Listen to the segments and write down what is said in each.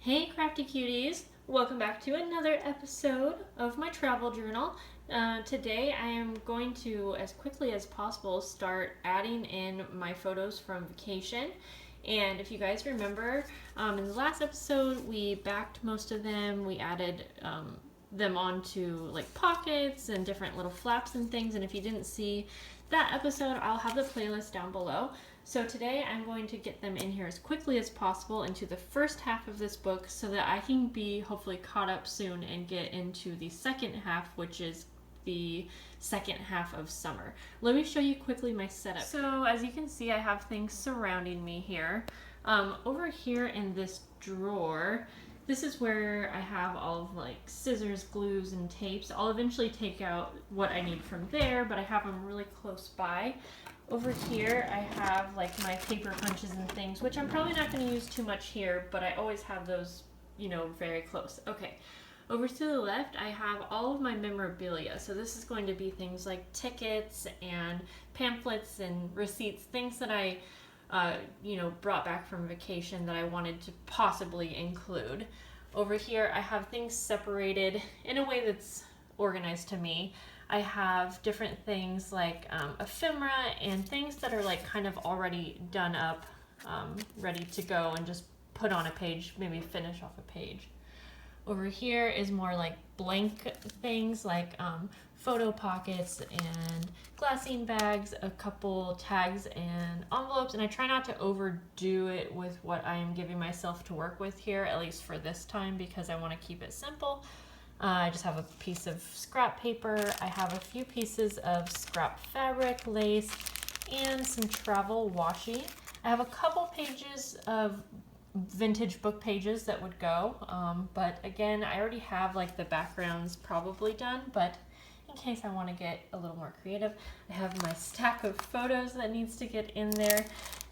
Hey crafty cuties! Welcome back to another episode of my travel journal. Today I am going to, as quickly as possible, start adding in my photos from vacation. And if you guys remember, in the last episode we backed most of them. We added them onto like pockets and different little flaps and things. And if you didn't see that episode, I'll have the playlist down below. So today I'm going to get them in here as quickly as possible into the first half of this book so that I can be hopefully caught up soon and get into the second half, which is the second half of summer. Let me show you quickly my setup. So as you can see, I have things surrounding me here. Over here in this drawer, this is where I have all of like scissors, glues, and tapes. I'll eventually take out what I need from there, but I have them really close by. Over here, I have like my paper punches and things, which I'm probably not going to use too much here, but I always have those, very close. Okay. Over to the left, I have all of my memorabilia. So this is going to be things like tickets and pamphlets and receipts, things that I brought back from vacation that I wanted to possibly include. Over here, I have things separated in a way that's organized to me. I have different things like ephemera and things that are like kind of already done up, ready to go and just put on a page, maybe finish off a page. Over here is more like blank things like photo pockets and glassine bags, a couple tags and envelopes, and I try not to overdo it with what I am giving myself to work with here, at least for this time, because I want to keep it simple. I just have a piece of scrap paper. I have a few pieces of scrap fabric, lace, and some travel washi. I have a couple pages of vintage book pages that would go, but again, I already have like the backgrounds probably done, but in case I want to get a little more creative, I have my stack of photos that needs to get in there,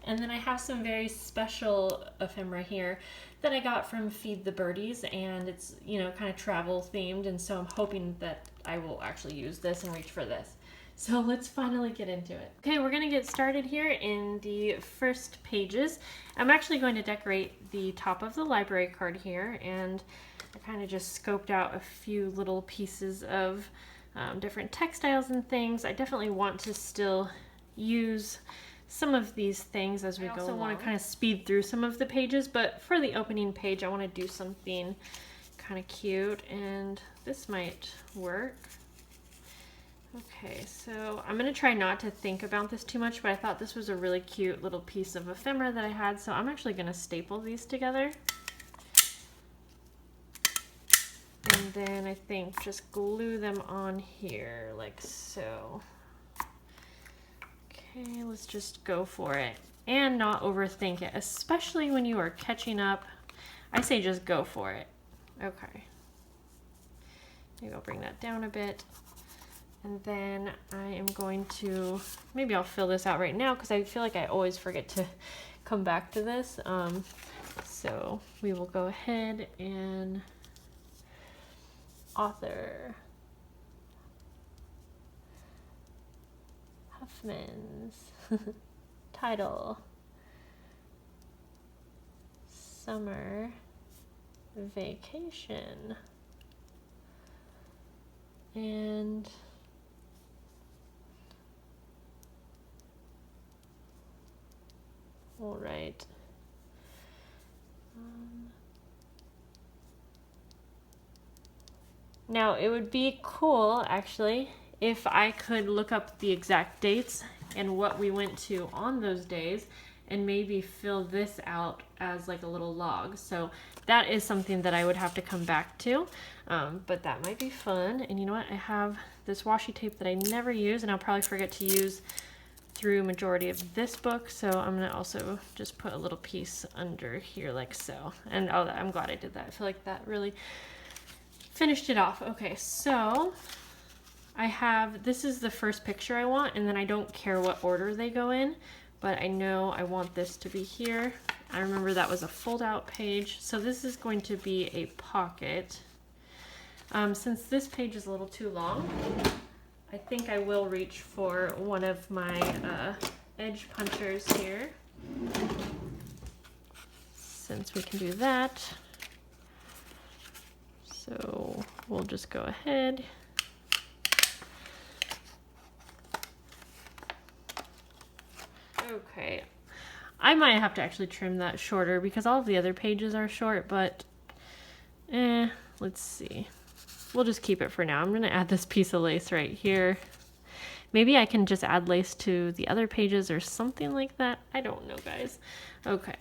and then I have some very special ephemera here that I got from Feed the Birdies, and it's kind of travel themed, and so I'm hoping that I will actually use this and reach for this. So let's finally get into it. Okay, we're gonna get started here in the first pages. I'm actually going to decorate the top of the library card here, and I kind of just scoped out a few little pieces of different textiles and things. I definitely want to still use some of these things as we go along. I also want to kind of speed through some of the pages, but for the opening page, I want to do something kind of cute, and this might work. Okay, so I'm going to try not to think about this too much, but I thought this was a really cute little piece of ephemera that I had, so I'm actually going to staple these together. And then I think just glue them on here like so. Okay, let's just go for it and not overthink it, especially when you are catching up. I say just go for it. Okay. Maybe I'll bring that down a bit. And then I am going to, maybe I'll fill this out right now because I feel like I always forget to come back to this. So we will go ahead and author Huffman's title, Summer Vacation, and all right. Now it would be cool actually if I could look up the exact dates and what we went to on those days and maybe fill this out as like a little log. So that is something that I would have to come back to, but that might be fun. And you know what? I have this washi tape that I never use, and I'll probably forget to use through majority of this book, so I'm gonna also just put a little piece under here like so. And oh, I'm glad I did that. I feel like that really finished it off. Okay, so I have, this is the first picture I want, and then I don't care what order they go in, but I know I want this to be here. I remember that was a fold-out page, so this is going to be a pocket. Since this page is a little too long, I think I will reach for one of my edge punchers here. Since we can do that, So we'll just go ahead. Okay, I might have to actually trim that shorter because all of the other pages are short, but let's see. We'll just keep it for now. I'm going to add this piece of lace right here. Maybe I can just add lace to the other pages or something like that. I don't know, guys. Okay.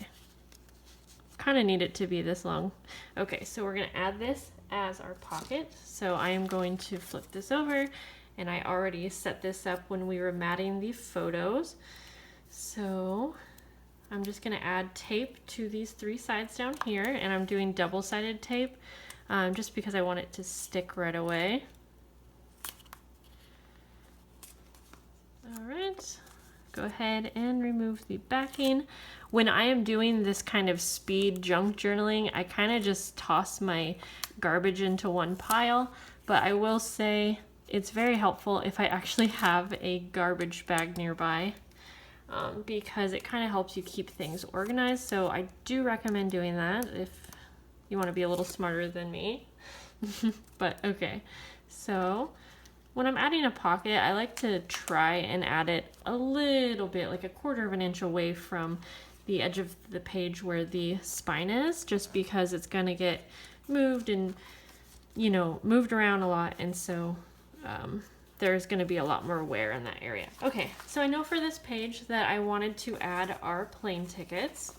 Kind of need it to be this long. Okay, so we're going to add this as our pocket. So I am going to flip this over, and I already set this up when we were matting the photos. So I'm just going to add tape to these 3 sides down here, and I'm doing double-sided tape just because I want it to stick right away. All right, go ahead and remove the backing. When I am doing this kind of speed junk journaling, I kind of just toss my garbage into one pile, but I will say it's very helpful if I actually have a garbage bag nearby because it kind of helps you keep things organized. So I do recommend doing that if you want to be a little smarter than me. But okay, so when I'm adding a pocket, I like to try and add it a little bit, like 1/4 of an inch away from the edge of the page where the spine is, just because it's going to get moved and, you know, moved around a lot. And so there's going to be a lot more wear in that area. Okay, so I know for this page that I wanted to add our plane tickets.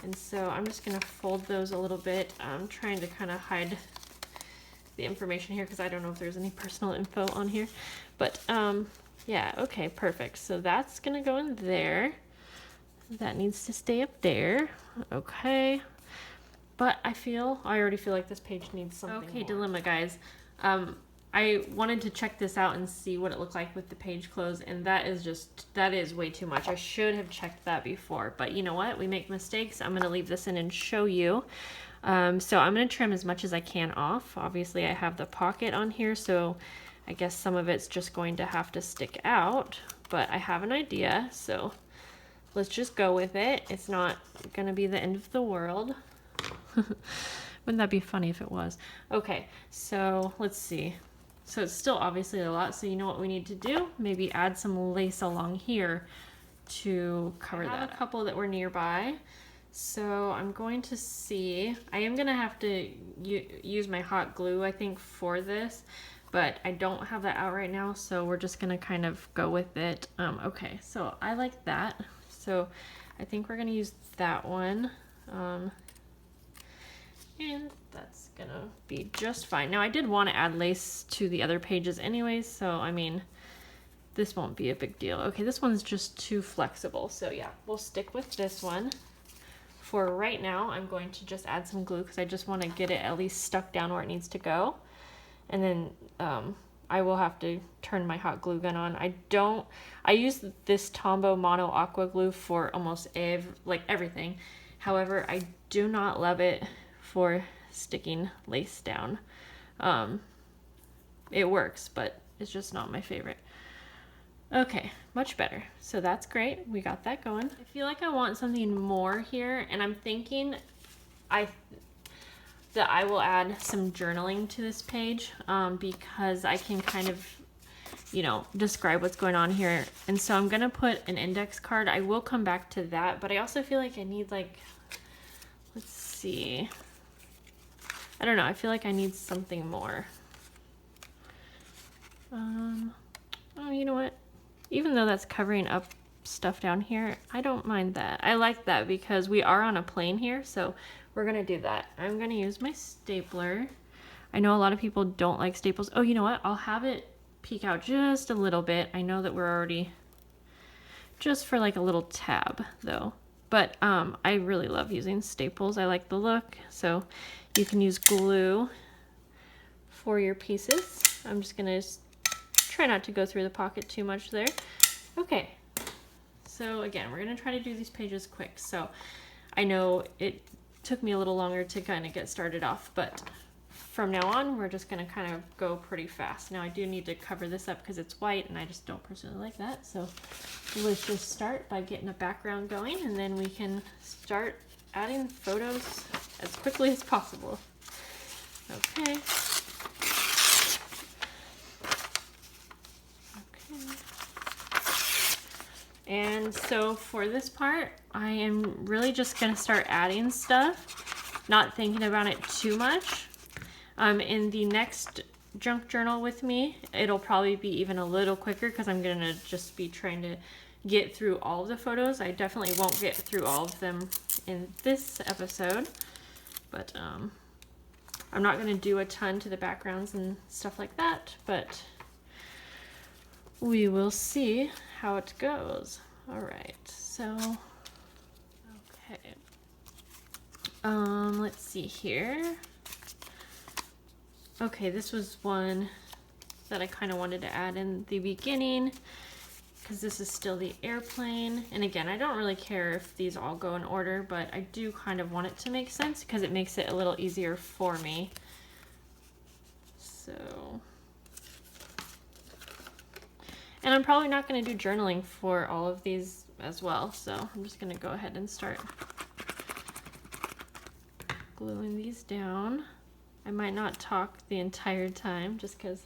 And so I'm just going to fold those a little bit. I'm trying to kind of hide the information here because I don't know if there's any personal info on here, but yeah, okay, perfect. So that's gonna go in there. That needs to stay up there. Okay, but I already feel like this page needs something more. Dilemma, guys. I wanted to check this out and see what it looked like with the page closed, and that is way too much. I should have checked that before, but you know what? We make mistakes. I'm gonna leave this in and show you. So I'm going to trim as much as I can off. Obviously I have the pocket on here, so I guess some of it's just going to have to stick out, but I have an idea, so let's just go with it. It's not going to be the end of the world. Wouldn't that be funny if it was? Okay, so let's see. So it's still obviously a lot, so you know what we need to do? Maybe add some lace along here to cover that. I have a couple that were nearby. So I'm going to see, I am going to have to use my hot glue, I think, for this, but I don't have that out right now, so we're just going to kind of go with it. Okay, so I like that. So I think we're going to use that one. And that's going to be just fine. Now I did want to add lace to the other pages anyways, so I mean, this won't be a big deal. Okay, this one's just too flexible, so yeah, we'll stick with this one. For right now, I'm going to just add some glue because I just want to get it at least stuck down where it needs to go. And then I will have to turn my hot glue gun on. I use this Tombow Mono Aqua glue for almost everything. However, I do not love it for sticking lace down. It works, but it's just not my favorite. Okay, much better. So that's great. We got that going. I feel like I want something more here, and I'm thinking that I will add some journaling to this page because I can kind of, you know, describe what's going on here. And so I'm going to put an index card. I will come back to that, but I also feel like I need, like, let's see. I don't know. I feel like I need something more. Oh, you know what? Even though that's covering up stuff down here, I don't mind that. I like that because we are on a plane here, so we're gonna do that. I'm gonna use my stapler. I know a lot of people don't like staples. Oh, you know what? I'll have it peek out just a little bit. I know that we're already just for like a little tab though. But I really love using staples. I like the look. So you can use glue for your pieces. I'm just gonna try not to go through the pocket too much there. Okay, so again, we're gonna try to do these pages quick. So I know it took me a little longer to kind of get started off, but from now on, we're just gonna kind of go pretty fast. Now I do need to cover this up because it's white and I just don't personally like that. So let's just start by getting a background going, and then we can start adding photos as quickly as possible. Okay. And so for this part, I am really just gonna start adding stuff, not thinking about it too much. In the next junk journal with me, it'll probably be even a little quicker because I'm gonna just be trying to get through all of the photos. I definitely won't get through all of them in this episode, but I'm not gonna do a ton to the backgrounds and stuff like that, but we will see how it goes. All right, so, okay. Let's see here. Okay, this was one that I kind of wanted to add in the beginning because this is still the airplane. And again, I don't really care if these all go in order, but I do kind of want it to make sense because it makes it a little easier for me. So, and I'm probably not going to do journaling for all of these as well, so I'm just going to go ahead and start gluing these down. I might not talk the entire time just because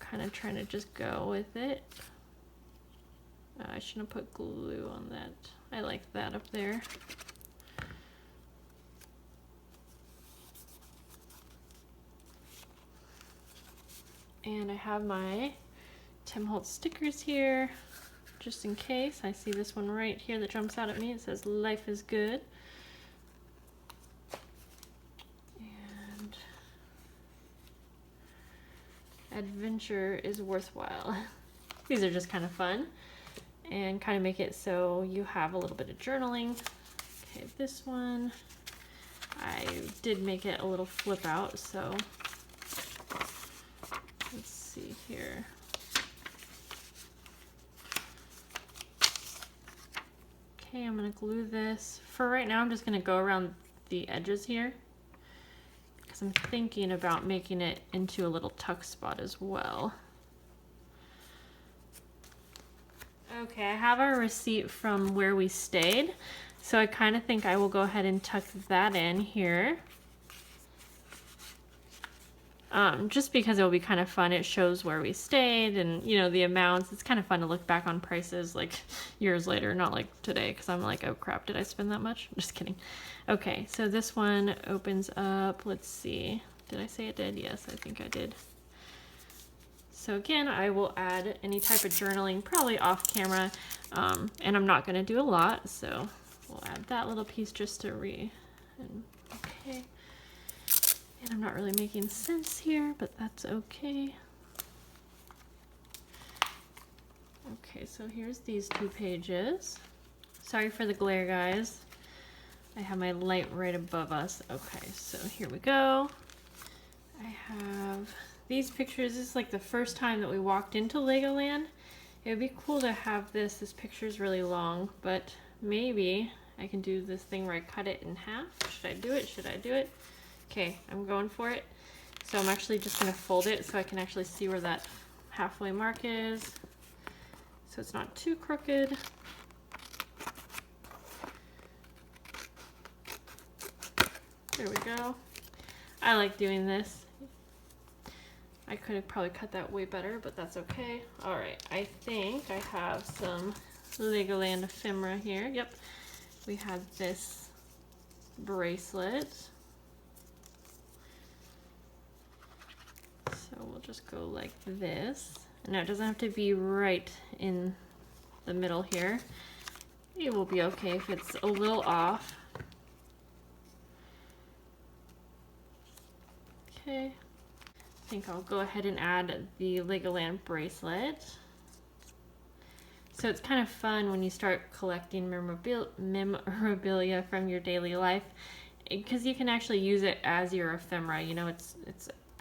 I'm kind of trying to just go with it. I shouldn't have put glue on that. I like that up there. And I have my Tim Holtz stickers here, just in case. I see this one right here that jumps out at me. It says, "Life is good." And "Adventure is worthwhile." These are just kind of fun and kind of make it so you have a little bit of journaling. Okay, this one, I did make it a little flip out, so let's see here. Okay, I'm gonna glue this. For right now, I'm just gonna go around the edges here because I'm thinking about making it into a little tuck spot as well. Okay, I have our receipt from where we stayed, so I kind of think I will go ahead and tuck that in here. Just because it'll be kind of fun. It shows where we stayed and, you know, the amounts. It's kind of fun to look back on prices like years later, not like today, because I'm like, oh crap, did I spend that much? Just kidding. Okay, so this one opens up. Let's see. Did I say it did? Yes, I think I did. So again, I will add any type of journaling, probably off camera, and I'm not going to do a lot, so we'll add that little piece just to okay. And I'm not really making sense here, but that's okay. Okay, so here's these 2 pages. Sorry for the glare, guys. I have my light right above us. Okay, so here we go. I have these pictures. This is like the first time that we walked into Legoland. It would be cool to have this. This picture is really long, but maybe I can do this thing where I cut it in half. Should I do it? Should I do it? Okay, I'm going for it. So I'm actually just going to fold it so I can actually see where that halfway mark is. So it's not too crooked. There we go. I like doing this. I could have probably cut that way better, but that's okay. All right, I think I have some Legoland ephemera here. Yep, we have this bracelet. So we'll just go like this. Now it doesn't have to be right in the middle here. It will be okay if it's a little off. Okay, I think I'll go ahead and add the Legoland bracelet. So it's kind of fun when you start collecting memorabilia from your daily life, because you can actually use it as your ephemera. You know, it's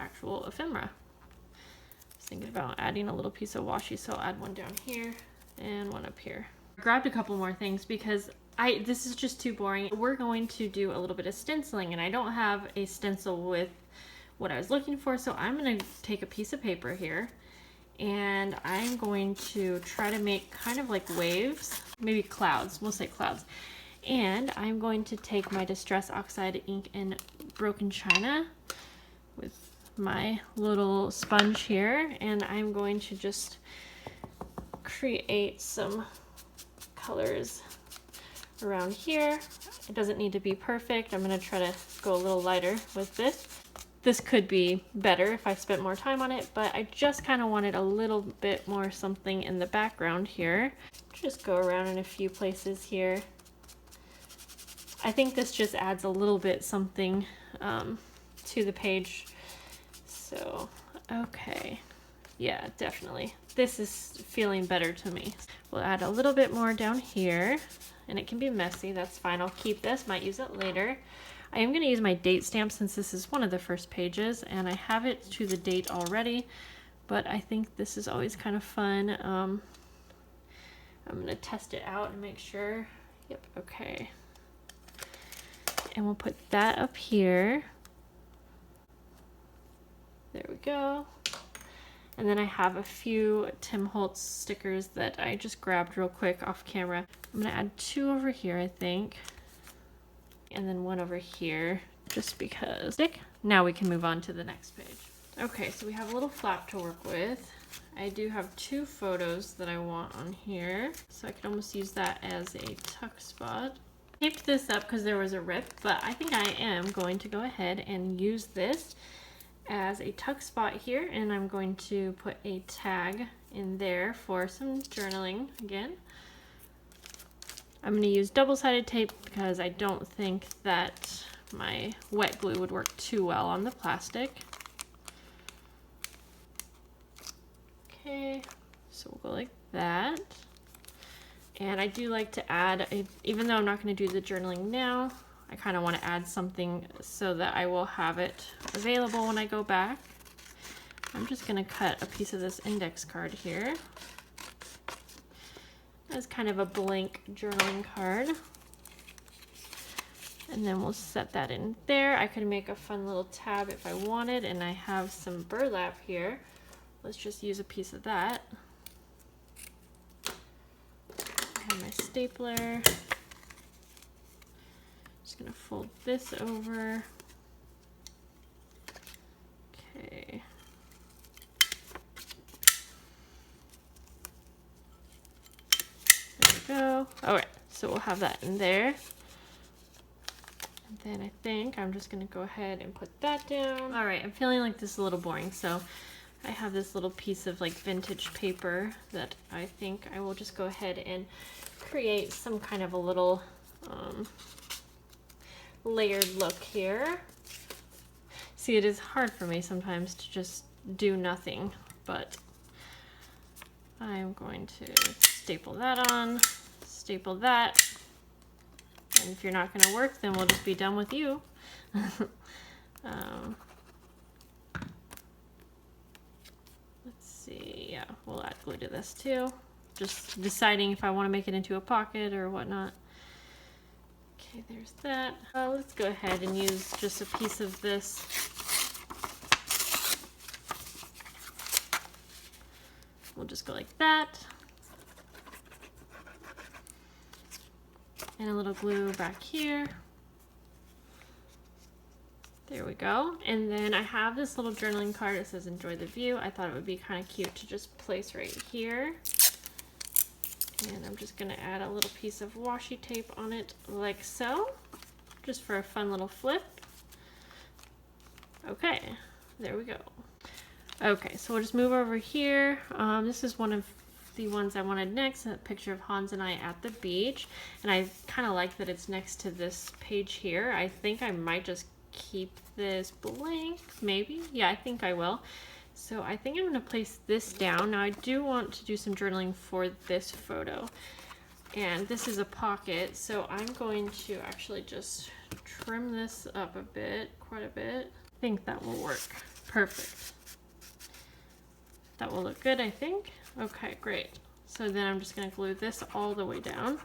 actual ephemera. I was thinking about adding a little piece of washi, so I'll add one down here and one up here. I grabbed a couple more things because this is just too boring. We're going to do a little bit of stenciling, and I don't have a stencil with what I was looking for, so I'm going to take a piece of paper here and I'm going to try to make kind of like waves, maybe clouds, we'll say clouds. And I'm going to take my Distress Oxide ink in Broken China. with my little sponge here, and I'm going to just create some colors around here. It doesn't need to be perfect. I'm going to try to go a little lighter with this. This could be better if I spent more time on it, but I just kind of wanted a little bit more something in the background here. Just go around in a few places here. I think this just adds a little bit something to the page. So, okay. Yeah, definitely. This is feeling better to me. We'll add a little bit more down here, and it can be messy. That's fine. I'll keep this, might use it later. I am going to use my date stamp since this is one of the first pages, and I have it to the date already, but I think this is always kind of fun. I'm going to test it out and make sure. Yep, okay. And we'll put that up here. There we go. And then I have a few Tim Holtz stickers that I just grabbed real quick off camera. I'm gonna add 2 over here, I think. And then 1 over here, just because. Now we can move on to the next page. Okay, so we have a little flap to work with. I do have 2 photos that I want on here, so I could almost use that as a tuck spot. I taped this up because there was a rip, but I think I am going to go ahead and use this as a tuck spot here, and I'm going to put a tag in there for some journaling again. I'm going to use double-sided tape because I don't think that my wet glue would work too well on the plastic. Okay, so we'll go like that. And I do like to add, even though I'm not going to do the journaling now, I kind of want to add something so that I will have it available when I go back. I'm just going to cut a piece of this index card here as kind of a blank journaling card. And then we'll set that in there. I could make a fun little tab if I wanted, and I have some burlap here. Let's just use a piece of that. I have my stapler. Just gonna fold this over. Okay. There we go. All right, so we'll have that in there. And then I think I'm just gonna go ahead and put that down. All right, I'm feeling like this is a little boring, so I have this little piece of like vintage paper that I think I will just go ahead and create some kind of a little layered look here. See, it is hard for me sometimes to just do nothing, but I'm going to staple that on, staple that, and if you're not going to work, then we'll just be done with you. Let's see, yeah, we'll add glue to this too. Just deciding if I want to make it into a pocket or whatnot. Okay, there's that. Let's go ahead and use just a piece of this. We'll just go like that. And a little glue back here. There we go. And then I have this little journaling card that says enjoy the view. I thought it would be kind of cute to just place right here. And I'm just going to add a little piece of washi tape on it like so, just for a fun little flip. Okay, there we go. Okay, so we'll just move over here. This is one of the ones I wanted next, a picture of Hans and I at the beach. And I kind of like that it's next to this page here. I think I might just keep this blank, maybe. Yeah, I think I will. So I think I'm going to place this down. Now I do want to do some journaling for this photo. And this is a pocket, so I'm going to actually just trim this up a bit, quite a bit. I think that will work. Perfect. That will look good, I think. Okay, great. So then I'm just going to glue this all the way down.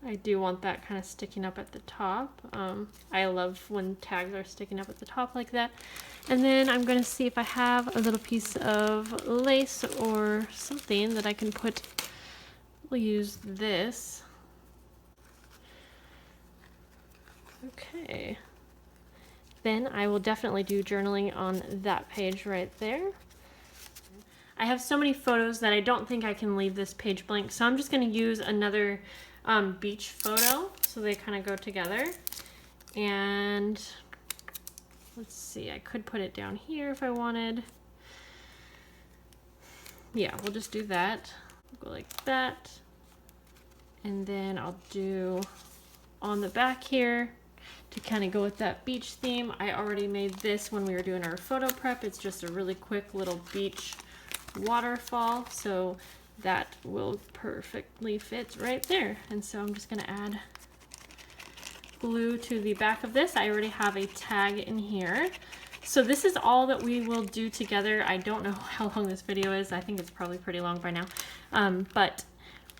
I do want that kind of sticking up at the top. I love when tags are sticking up at the top like that. And then I'm going to see if I have a little piece of lace or something that I can put. We'll use this. Okay. Then I will definitely do journaling on that page right there. I have so many photos that I don't think I can leave this page blank, so I'm just going to use another beach photo so they kind of go together. And let's see, I could put it down here if I wanted. Yeah, we'll just do that. Go like that. And then I'll do on the back here to kind of go with that beach theme. I already made this when we were doing our photo prep. It's just a really quick little beach waterfall, so that will perfectly fit right there. And so I'm just going to add glue to the back of this. I already have a tag in here. So this is all that we will do together. I don't know how long this video is. I think it's probably pretty long by now. But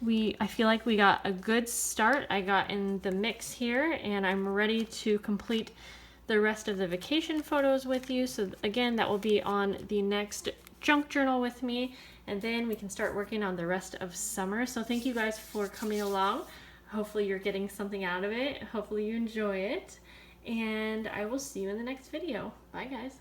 I feel like we got a good start. I got in the mix here, and I'm ready to complete the rest of the vacation photos with you. So again, that will be on the next junk journal with me, and then we can start working on the rest of summer. So thank you guys for coming along. Hopefully you're getting something out of it. Hopefully you enjoy it, and I will see you in the next video. Bye guys.